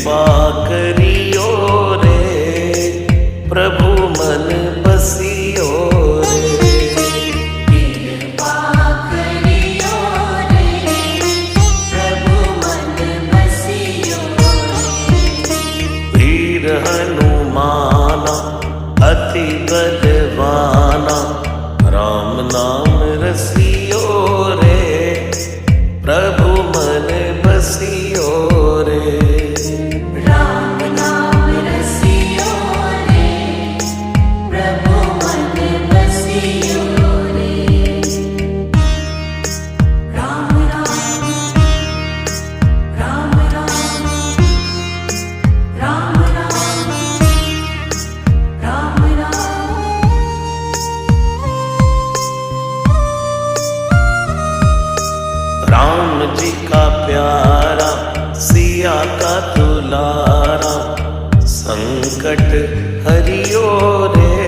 कृपा करियो रे, प्रभु मन बसियो रे। कृपा करियो रे, प्रभु मन बसियो रे। वीर हनुमाना अति बलवाना, राम नाम रसियो रे, प्रभु मन बसियो रे। राम नाम रसियो रे, प्रभु मन बसियो रे। राम राम राम राम राम राम राम राम। राम जी का प्यारा सिया का दुलारा, संकट हरियो रे,